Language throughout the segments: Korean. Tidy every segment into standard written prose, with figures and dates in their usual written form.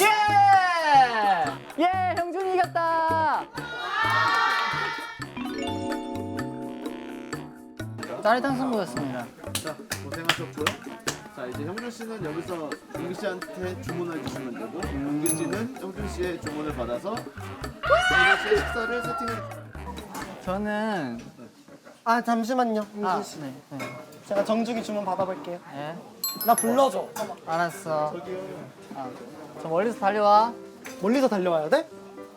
예! 예! 형준이 이겼다! 짜릿한 승부였습니다. 자, 고생하셨고요. 자, 이제 형준 씨는 여기서 민기 씨한테 주문을 주시면 되고, 민기 씨는 형준 씨의 주문을 받아서 민기 씨의 식사를 세팅을. 저는 아 잠시만요. 아, 민기 씨. 네. 제가 정중히 주문 받아볼게요. 예. 나 불러줘. 알았어. 아, 저 멀리서 달려와. 멀리서 달려와야 돼?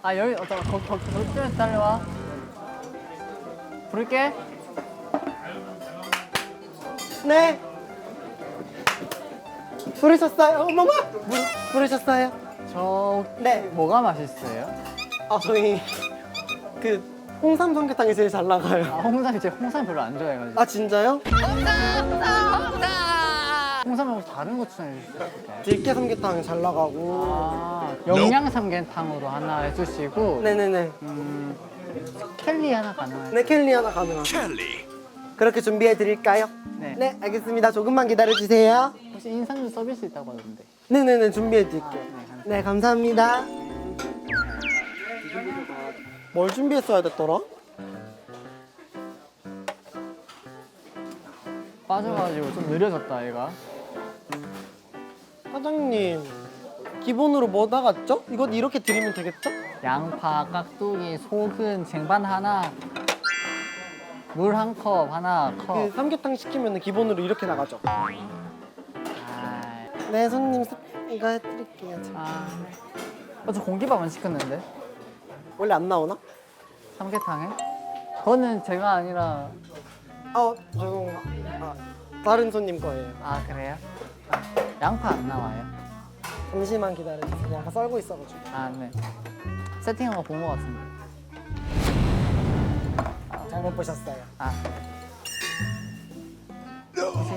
아, 여기 저쪽에서 달려와. 부를게. 네. 부르셨어요? 어머머. 부르셨어요? 저 네. 뭐가 맛있어요? 아 저희 그 홍삼 삼계탕이 제일 잘 나가요. 아, 홍삼이 제가 홍삼 별로 안 좋아해가지고. 아 진짜요? 홍삼 말고 다른 거 추천해 주세요. 들깨 삼계탕이 잘 나가고. 아, 영양 삼계탕으로 하나 해주시고 네네네. 켈리 하나 가능할까요? 네 켈리 하나 가능하죠. 그렇게 준비해 드릴까요? 네. 네 알겠습니다. 조금만 기다려 주세요. 혹시 인삼주 서비스 있다고 하던데. 네네네 준비해 드릴게요. 네 감사합니다. 뭘 준비했어야 됐더라? 빠져가지고 좀 느려졌다 얘가. 사장님 기본으로 뭐 나갔죠? 이거 이렇게 드리면 되겠죠? 양파, 깍두기, 소금, 쟁반 하나, 물 한 컵 하나 그 컵. 삼계탕 시키면 기본으로 이렇게 나가죠. 아, 네 손님 이거 해드릴게요. 저 공기밥만 시켰는데 원래 안 나오나? 삼계탕에? 그거는 제가 아니라. 죄송합니다. 다른 손님 거예요. 아 그래요? 양파 안 나와요? 잠시만 기다려주세요. 약간 썰고 있어가지고. 아 네. 세팅한 거 본 거 같은데. 잘못 보셨어요. 아. 혹시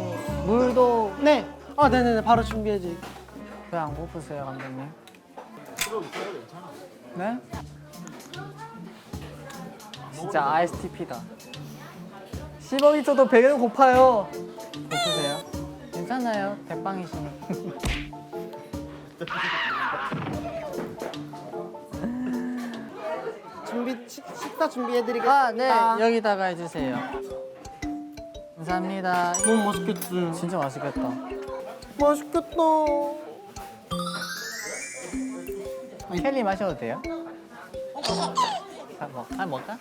물도 네. 네네네 바로 준비해드릴게요. 왜 안 고프세요, 감독님? 네? 진짜 ISTP다. 10억 있어도 배는 고파요. 고프세요? 괜찮아요. 대빵이시니. 식사 준비해드리겠습니다. 아, 네. 여기다가 해주세요. 감사합니다. 너무 맛있겠지. 진짜 맛있겠다. 맛있겠다. 켈리 마셔도 돼요? 먹을까?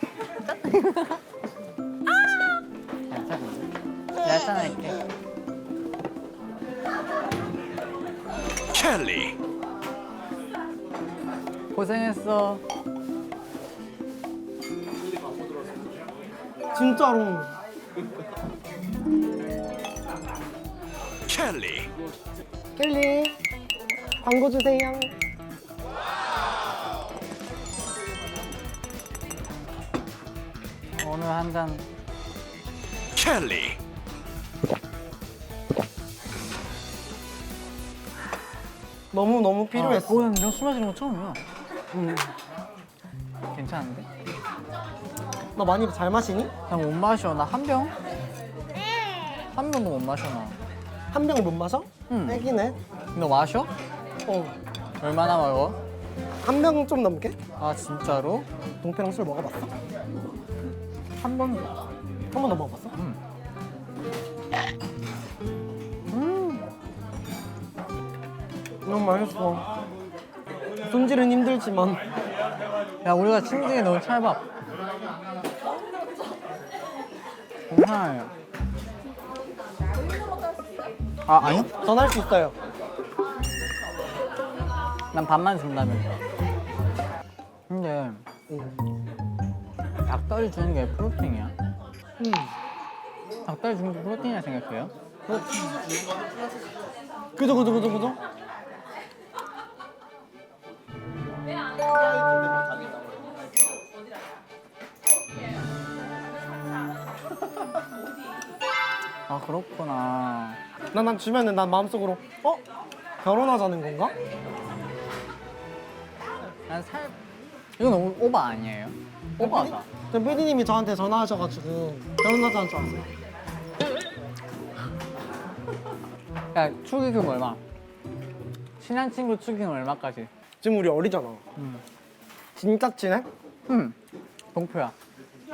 내가 짠할게. 켈리 고생했어. 진짜로. 켈리 켈리 광고 주세요. 오늘 한 잔. 켈리 너무 필요했어. 뭐야, 내가 술 마시는 거 처음이야. 괜찮은데? 너 많이 잘 마시니? 나 못 마셔. 나 한 병? 한 병도 못 마셔, 나. 한 병을 못 마셔? 응. 애기네. 너 마셔? 얼마나 먹어? 한 병 좀 넘게? 아, 진짜로? 동태랑 술 먹어봤어? 한 번. 한 번도 먹어봤어? 너무 맛있어. 손질은 힘들지만 야, 우리가 침대에 넣은 찰밥. 괜찮아요. 아, 아니요? 전할 수 있어요. 난 반만 준다며. 근데 닭다리 주는 게 프로틴이야? 닭다리 주는 게 프로틴이라 생각해요? 그죠. 아, 그렇구나. 난 주면은 난 마음속으로 결혼하자는 건가? 난 이거 너무 오바 아니에요? 오바다. 전 PD님이 저한테 전화하셔가지고 결혼하자는 줄 알았어요. 야, 축의금 얼마? 친한 친구 축이는 얼마까지? 지금 우리 어리잖아. 진짜 친해? 응. 동표야.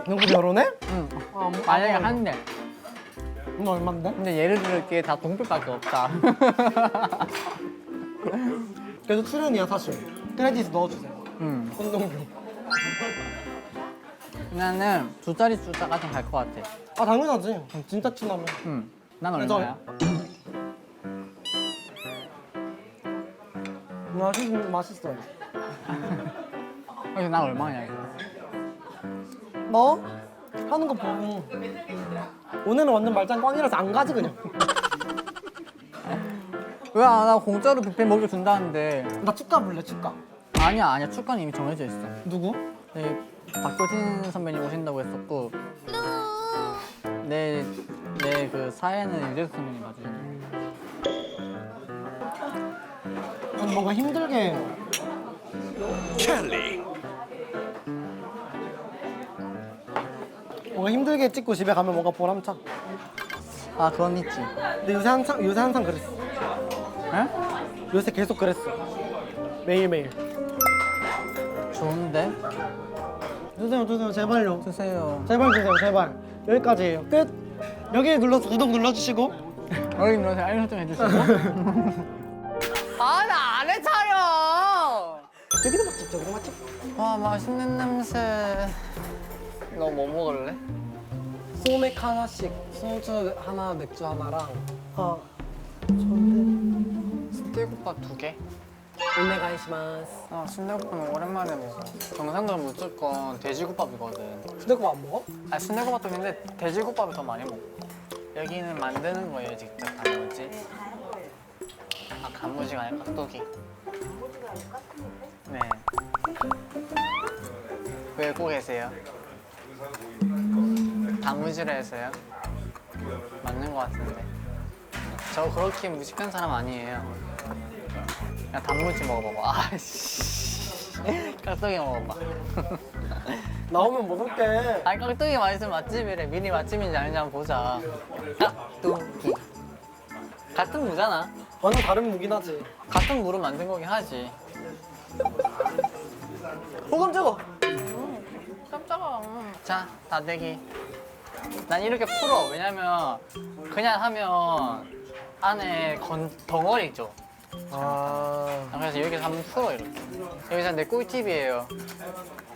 누구 결혼해? 응. 아, 만약에 한 대. 너 얼만데? 근데 예를 들게 다 동표밖에 없다. 그래도 출연이야 사실. 크레딧 넣어주세요. 응. 홍동표. 나는 두 자리 숫자까지 갈 것 같아. 아 당연하지. 진짜 친하면. 응. 난 그래서- 얼마야? 맛있어요. 그래서 난 얼마냐 이거. 너 하는 거 보고 오늘은 완전 말짱 꽝이라서 안 가지 그냥. 왜 나 공짜로 뷔페 먹여준다는데. 나 축가 볼래 축가. 아니야 축가는 이미 정해져 있어. 누구? 네, 박효진 선배님 오신다고 했었고 내 그 사회는 유재석 선배님 맞아요. 난 뭔가 힘들게 켈리. 찍고 집에 가면 뭔가 보람차. 아 그건 있지. 근데 요새 항상 그랬어. 에? 요새 계속 그랬어. 매일매일. 좋은데? 주세요 제발요. 주세요. 제발 주세요 제발. 여기까지예요. 끝. 여기 눌러서 구독 눌러주시고. 여기 눌러서 알림 설정 해주시고. 아 나 안 해차려. 여기도 맛집 저기도 맛집. 와 맛있는 냄새. 너 뭐 먹을래? 소맥 하나씩, 소주 하나, 맥주 하나랑. 아 좋은데. 순대국밥 2개. 오네가이시마스. 아 순대국밥은 오랜만에 먹어. 경상도는 무조건 돼지국밥이거든. 순대국 안 먹어? 아 순대국밥도 있는데 돼지국밥을 더 많이 먹어. 여기는 만드는 거예요 직접 단무지. 아 단무지가 아니라 깍두기. 네. 왜 웃고 계세요? 단무지라 해서요? 맞는 거 같은데. 저 그렇게 무식한 사람 아니에요. 그냥 단무지 먹어봐봐. 아씨. 깍두기 먹어봐. 나오면 먹을게. 아니 깍두기 맛있으면 맛집이래. 미리 맛집인지 아닌지 한번 보자. 깍두기. 같은 무잖아. 완전 다른 무긴 하지. 같은 무로 만든 거긴 하지. 오 깜짝아. 깜짝아. 자, 다대기. 난 이렇게 풀어. 왜냐면 그냥 하면 안에 덩어리 있죠. 아. 그래서 여기서 한번 풀어 이렇게. 여기서 내 꿀팁이에요.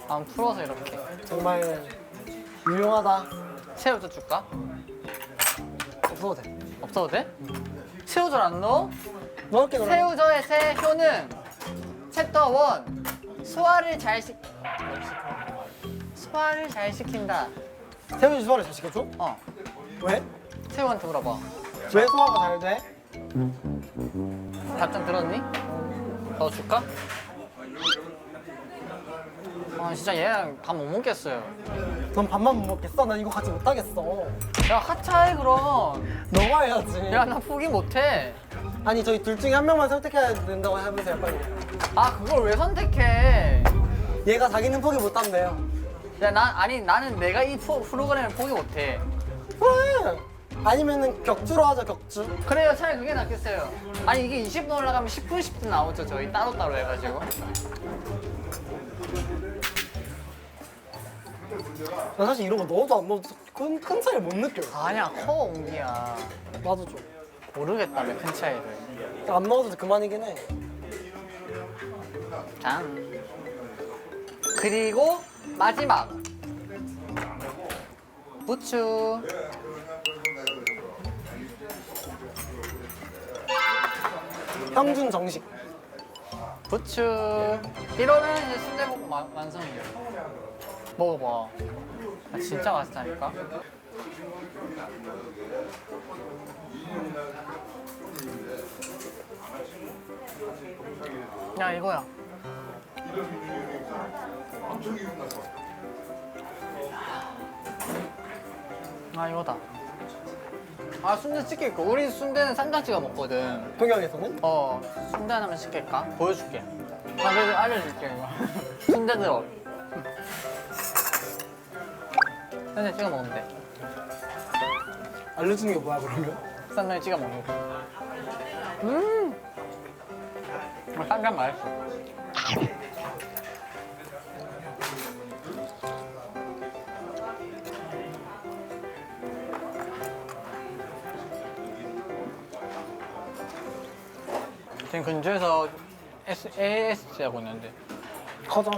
한번 풀어서 이렇게. 정말 유용하다. 새우젓 줄까? 없어도 돼. 없어도 돼? 새우젓 안 넣어? 넣을게 그럼. 새우젓의 새 효는 챕터 1 소화를 잘 시킨다. 새우젓 소화를 잘 시켜줘? 어, 왜? 새우한테 물어봐. 왜 소화가 잘 돼? 답장 들었니? 더 줄까? 아 진짜 얘랑 밥 못 먹겠어요. 넌 밥만 못 먹겠어? 난 이거 같이 못 하겠어. 야 하차해 그럼. 너가 해야지. 야 나 포기 못해. 아니 저희 둘 중에 한 명만 선택해야 된다고 해보세요 빨리. 아 그걸 왜 선택해? 얘가 자기는 포기 못 한대요. 야 나는 내가 이 프로그램을 포기 못해. 왜? 아니면은 격주로 하자 격주. 그래요 차라리 그게 낫겠어요. 아니 이게 20분 올라가면 10분 10분 나오죠 저희 따로따로 해가지고. 나 사실 이런 거 넣어도 안 넣어도 큰 차이 못 느껴. 아니야 커 옹기야. 나도 좀. 모르겠다며 큰 차이를. 안 넣어도 그만이긴 해. 짠. 그리고 마지막 부추. 평균 정식. 부추. 이러면 이제 순대볶음 완성이에요. 먹어봐. 아, 진짜 맛있다니까. 야 이거야. 아 이거다. 아 순대 시킬까? 우리 순대는 쌈장 찍어 먹거든. 동양에서는? 어 순대 하나만 시킬까? 보여줄게. 아 그래도 알려줄게 이거. 순대 들어. 순대 찍어 먹으면 돼. 알려주는 게 뭐야 그러면? 쌈장에 찍어 먹는 거. 쌈장 맛있어. 지금 근처에서 ASG 하고 있는데 가자.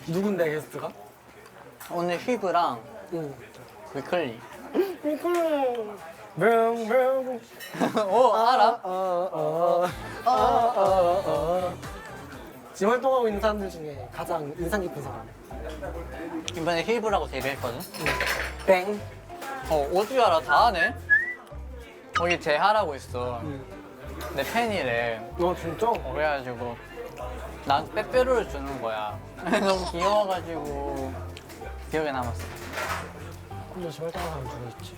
누군데 게스트가? 오늘 휘브랑 응. 위클리. 뿅뿅. 오 알아? 지금 활동하고 있는 사람들 중에 가장 인상 깊은 사람. 이번에 휘브라고 데뷔했거든. 땡. 어떻게 알아? 다 하네. 거기 재하라고 있어. 내 팬이래. 진짜? 그래가지고 난 빼빼로를 주는 거야. 너무 귀여워가지고 기억에 남았어. 혼자 지금 활동하는 사람 누구 있지?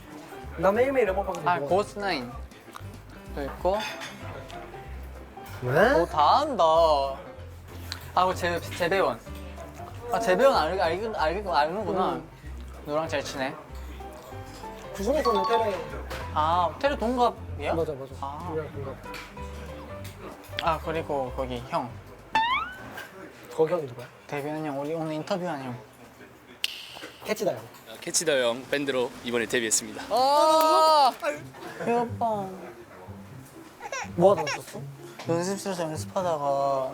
나 매일매일 음악방송 아 고스나인 또 있고. 왜? 다 한다. 그 재배원. 재배원 알는구나. 너랑 잘 지내? 그 중에서는 테레. 테레 동갑이야? 맞아. 아. 우리랑 동갑. 그리고 거기 형. 거기 형이 누구야? 데뷔한 형. 우리 오늘 인터뷰한 형. 캐치다 형. 캐치더 형 밴드로 이번에 데뷔했습니다. 귀엽다. 뭐 하다 왔었어? 연습실에서 연습하다가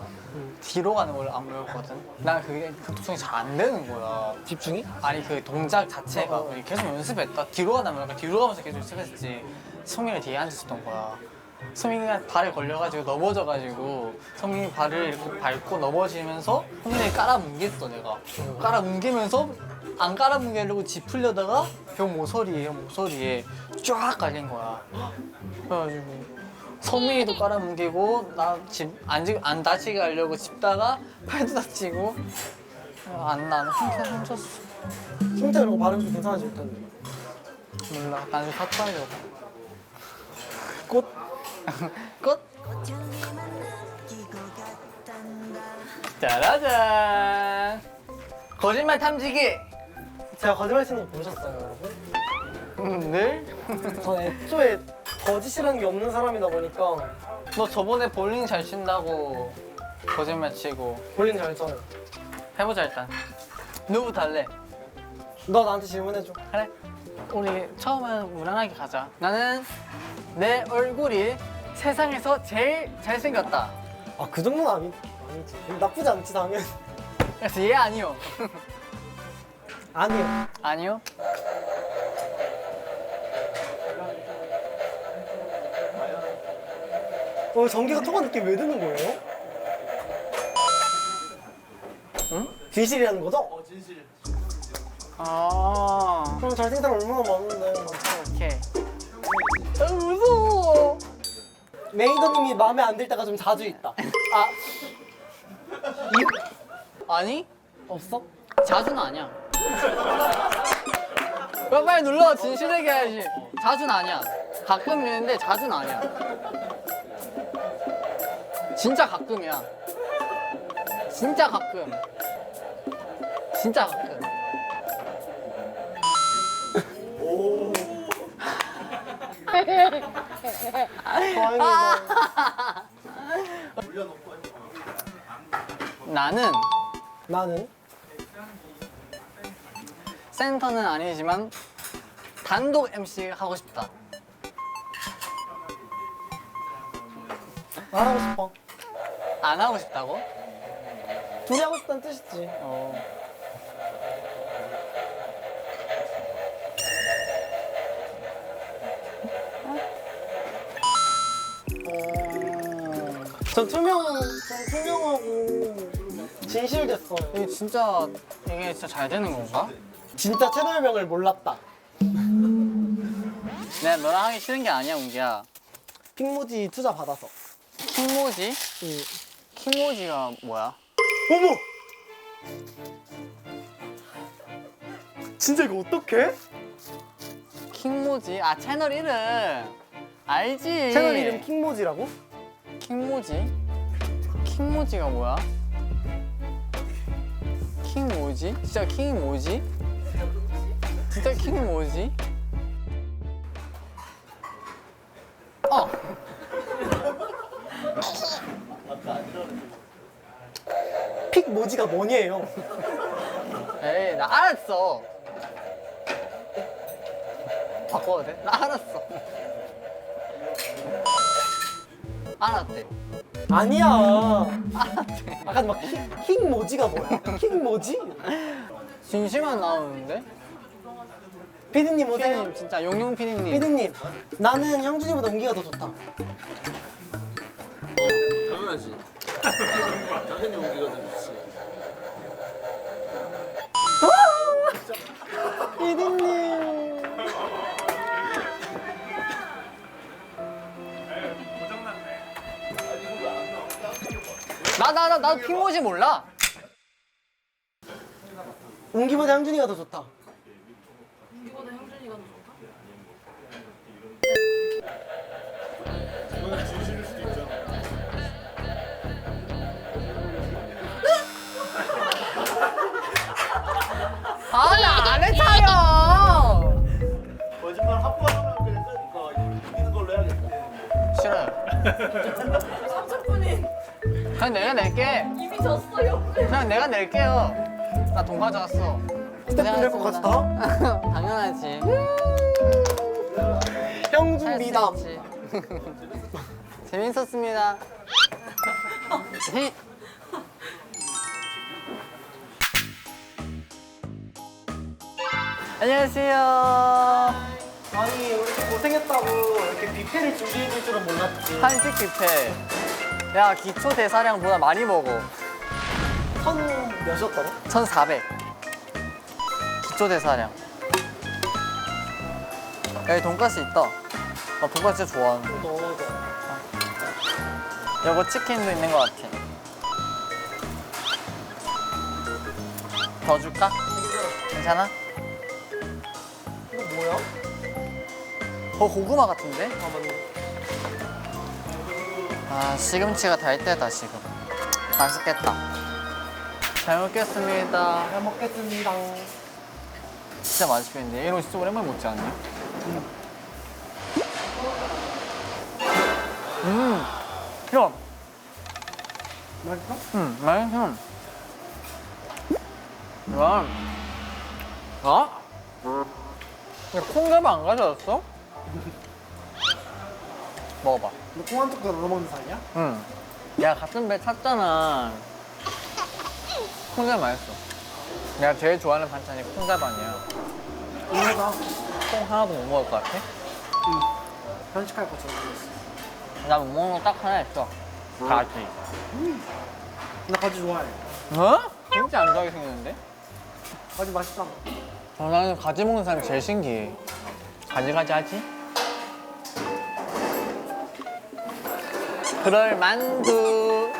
뒤로 가는 걸 안 배웠거든. 난 그게 급속이 잘 안 되는 거야. 집중이? 아니 그 동작 자체가 계속 연습했다. 뒤로 가다 보니까 뒤로 가면서 계속 연습했지. 성민이가 뒤에 앉았었던 거야. 성민이가 발에 걸려가지고 넘어져가지고 성민이 발을 이렇게 밟고 넘어지면서 성민이 깔아뭉갰어 내가. 깔아뭉개면서 안 깔아뭉개려고 짚으려다가 벽 모서리에 쫙 깔린 거야. 그래가지고 성민이도 깔아뭉개고 안 다치게 하려고 짚다가 팔도 다치고 나는 훔쳤어. 심지어 이런 거 바르면 괜찮아질 텐데. 몰라. 나중에 타투하려고. 꽃? 끝. 짜라잔. 거짓말 탐지기. 제가 거짓말 치는 거 보셨어요, 여러분? 늘? 전 애초에 거짓이라는 게 없는 사람이다 보니까 너 저번에 볼링 잘 친다고 거짓말 치고. 볼링 잘 쳐요. 해보자 일단. 누구부터 할래? 너 나한테 질문해줘. 그래. 우리 처음엔 무난하게 가자. 나는 내 얼굴이 세상에서 제일 잘생겼다. 그 정도는 아니지. 나쁘지 않지, 당연히. 그래서 얘 아니요. 아니요. 아니요? 전기가 통한 느낌 왜 드는 거예요? 응? 진실이라는 거죠? 진실. 그럼 잘생긴 사람 얼마나 많은데. 오케이. 무서워. 매니저님이 마음에 안 들 때가 좀 자주 있다. 아니? 없어? 자주는 아니야. 빨리 눌러. 진실하게 해야지. 자주는 아니야. 가끔 있는데 자주는 아니야. 진짜 가끔이야. 진짜 가끔. 진짜 가끔. 다행이다. 나는 센터는 아니지만 단독 MC 하고 싶다. 안 하고 싶어. 안 하고 싶다고? 둘이 하고 싶다는 뜻이지. 전 투명하고 진실됐어요. 이게 진짜 잘 되는 건가? 진짜 채널명을 몰랐다. 내가 너랑 하기 싫은 게 아니야, 운기야. 핑모지 투자 받아서. 킹모지? 응. 킹모지가 뭐야? 어머! 진짜 이거 어떡해? 킹모지? 채널 이름. 알지? 채널 이름 킹모지라고? 킹모지? 킹모지가 뭐야? 킹 뭐지? 진짜 킹이 뭐지? 진짜 킹이 뭐지? 픽 모지가 뭐니에요? 에이 나 알았어. 바꿔도 돼? 나 알았어. 알았대. 아니야. 아까 막킥 모지가 뭐야? 킥 모지? 진심만 나오는데? 피디님 오세요. 피디님 진짜 용용 피디님. 피디님, 나는 형준이보다 웅기가 더 좋다. 당연하지. 당연히 우리가 더 좋지. 피디님. 나도 핑모지 몰라. 웅기보다 형준이가 더 좋다. 아니 안 했잖아. 거짓말 한 번 하면 그랬으니까 이기는 걸로 해야겠다. 싫어요. 30분이 그냥 내가 낼게. 이미 졌어요. 그냥 내가 낼게요. 나 돈 가져왔어. 스태프 낼것 같다. 당연하지. 형준 할수 미담. 있지. 재밌었습니다. 안녕하세요. 아니 왜 이렇게 고생했다고 이렇게 뷔페를 준비해줄 줄은 몰랐지. 한식 뷔페. 야 기초 대사량보다 많이 먹어. 선 몇이었다고? 1,400. 기초 대사량. 여기 돈가스 있다. 나 돈가스 진짜 좋아하는데. 넣어줘. 여기 치킨도 있는 것 같아. 더 줄까? 괜찮아? 이거 뭐야? 고구마 같은데? 아 맞네. 아 시금치가 달 때다 지금. 맛있겠다. 잘 먹겠습니다. 잘 먹겠습니다. 진짜 맛있겠는데? 이런 거 진짜 오랜만에 먹지 않니? 야, 맛있어? 맛있어. 와, 아? 야, 콩나물 안 가져왔어? 먹어봐. 너 콩한 쪽 넣어 먹는 사이야? 응. 야, 같은 배 탔잖아. 콩나물 맛있어. 내가 제일 좋아하는 반찬이 콩자반이야. 이거가 콩 하나도 못 먹을 것 같아? 편식할 것처럼 생겼어. 나 못 먹는 거 딱 하나 있어. 가지. 나 가지 좋아해. 어? 진짜 안 좋아하게 생겼는데? 가지 맛있잖아. 나는 가지 먹는 사람이 제일 신기해. 가지가지 하지? 그럴 만두.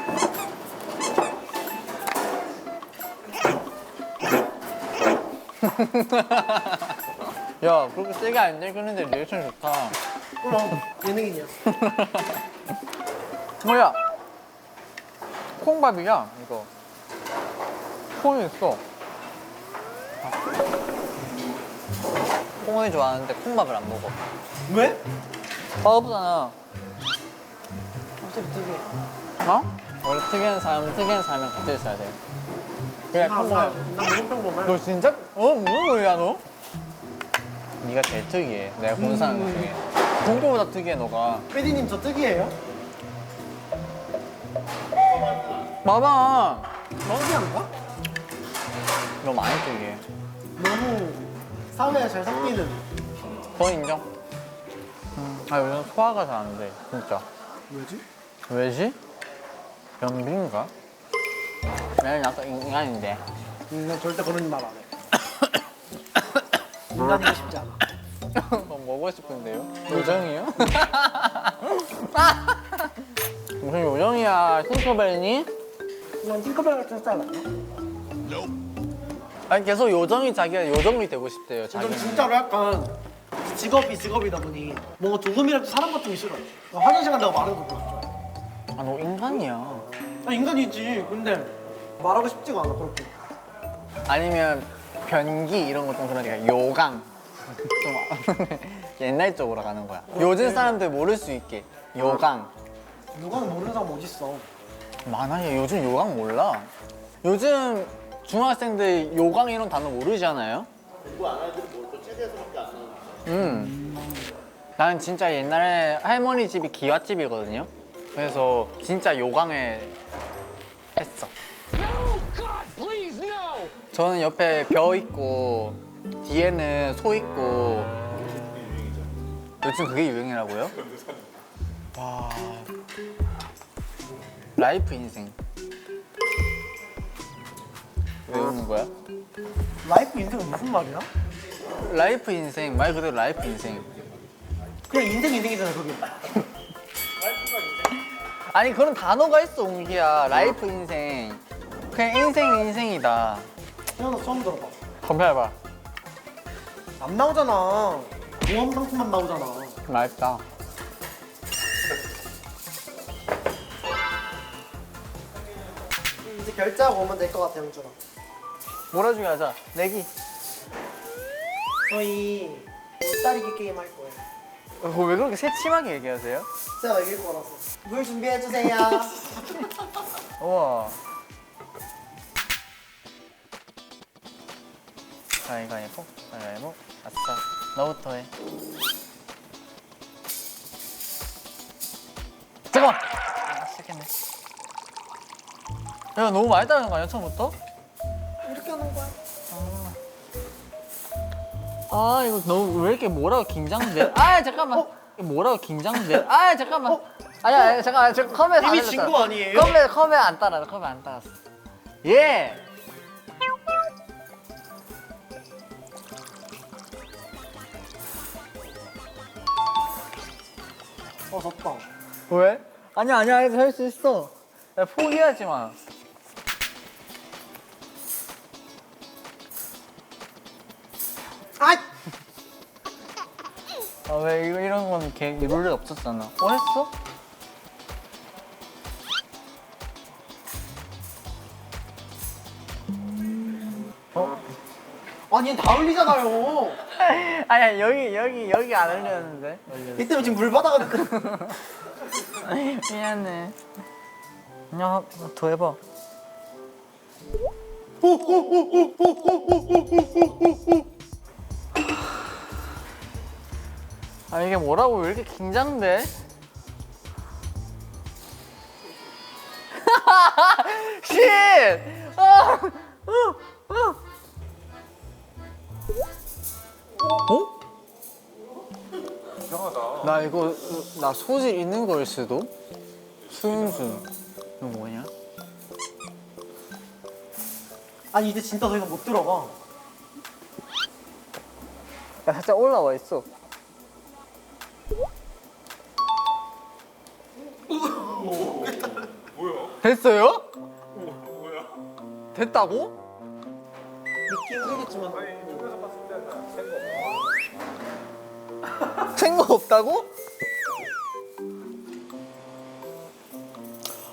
야, 그렇게 세게 안 들리는데 리액션 좋다. 그럼 예능인이야. 뭐야? 콩밥이야, 이거. 콩이 있어. 콩을 좋아하는데 콩밥을 안 먹어. 왜? 맛없잖아. 어차피 되게. 어? 원래 특이한 사람은 특이한 사람이랑 같이 있어야 돼. 그래, 나 콩밥. 무슨 평범해? 너 진짜? 무슨 소리야, 너? 네가 제일 특이해. 내가 본 사람 중에. 동료보다 특이해, 너가. 피디님 저 특이해요? 봐봐. 너무한가? 너 많이 특이해. 너무 사회에 잘 섞이는. 그건 인정. 아, 요즘 소화가 잘 안 돼, 진짜. 왜지? 왜지? 변비인가? 나는 아까 인간인데. 난 절대 그런 말 안 해. 인간이고 싶지 않아. 먹고 싶은데요? 요정이요? 무슨 요정이야? 팅커벨니? 난 팅커벨 같은 스타일 아니야? 아니 계속 요정이 자기가 요정이 되고 싶대요. 전 자기는. 진짜로 약간 직업이다 보니 뭔가 조금이라도 사람 같은 게 싫어. 화장실 간다고 말하는 거 별로 안 좋아해. 아, 너 인간이야. 나 인간이지. 근데 말하고 싶지가 않아 그렇게. 아니면 변기 이런 거 좀 그러니까 요강. 좀 옛날 쪽으로 가는 거야. 요즘 사람들 모를 수 있게 요강. 누가 모르는 사람 어딨어. 많아. 얘 요즘 요강 몰라. 요즘 중학생들 요강 이런 단어 모르잖아요? 공부 안 하는 애들은 뭘또 책에서밖에 안 나오니까. 나는 진짜 옛날에 할머니 집이 기와집이거든요. 그래서 진짜 요강을 했어. 저는 옆에 벼 있고 뒤에는 소 있고. 요즘 그게 유행이라고요? 와. 라이프 인생. 왜 웃는 거야? 라이프 인생은 무슨 말이야? 라이프 인생 말 그대로 라이프 인생. 그냥 인생이잖아 그게. 아니 그런 단어가 있어 웅기야. 라이프 인생. 그냥 인생이다. 태어나서 처음 들어봐. 검사해봐. 안 나오잖아. 모험 상품만 나오잖아. 맛있다. 이제 결제하고 오면 될 것 같아 영준아. 몰아주기 하자. 내기. 저희 딸이기 게임 할 거예요. 왜 그렇게 새침하게 얘기하세요? 제가 이길 거라서. 물 준비해 주세요. 우와. 가위바위보. 아싸. 너부터 해. 잠깐만. 시작했네. 야 너무 많이 따는 거 아니야 처음부터? 이렇게 하는 거야. 아 이거 너무 왜 이렇게 뭐라고 긴장돼? 아 잠깐만. 이거 뭐라고 긴장돼? 아 잠깐만. 아니야 잠깐만 저 컴에 이미 진 거 아니에요? 컴에 안 따라. 컴에 안 따랐어. 예. 졌다. 왜? 아니야 할 수 있어. 야, 포기하지 마. 아! 아 왜 이런 건 룰이 없었잖아. 했어? 아니 다 흘리잖아요. 아니야 여기 안 흘렸는데. 이때는 지금 물 받아가지고. 미안해. 야, 더 해봐. 아 이게 뭐라고 왜 이렇게 긴장돼? 쉿! 어? 이상하다. 나 이거 나 소질 있는 걸 수도? 수윤순. 이거 뭐냐? 아니 이제 진짜 더 이상 못 들어가. 야 살짝 올라와 있어. 됐어요? 뭐야? 됐다고? 믿기 힘들겠지만. 생각 없다고?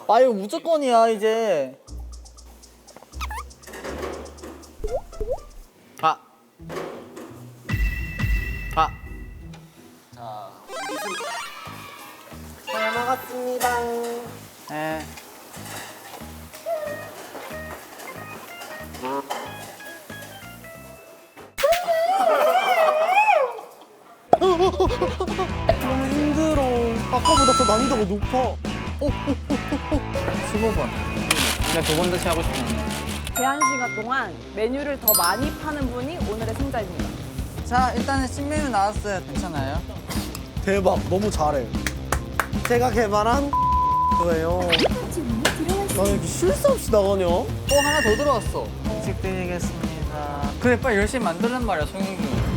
아 이거 무조건이야 이제. 아. 잘 먹었습니다. 에. 너무 힘들어. 아까보다 더 난이도가 높아. 15번. 내가 2번 다시 하고 싶었는데. 제한 시간 동안 메뉴를 더 많이 파는 분이 오늘의 승자입니다. 자 일단은 신메뉴 나왔어요. 괜찮아요? 대박. 너무 잘해. 제가 개발한 거예요. 나 이렇게 쉴 새 없이 나가냐? 하나 더 들어왔어. 음식 드리겠습니다. 그래 빨리 열심히 만들란 말이야 송영이.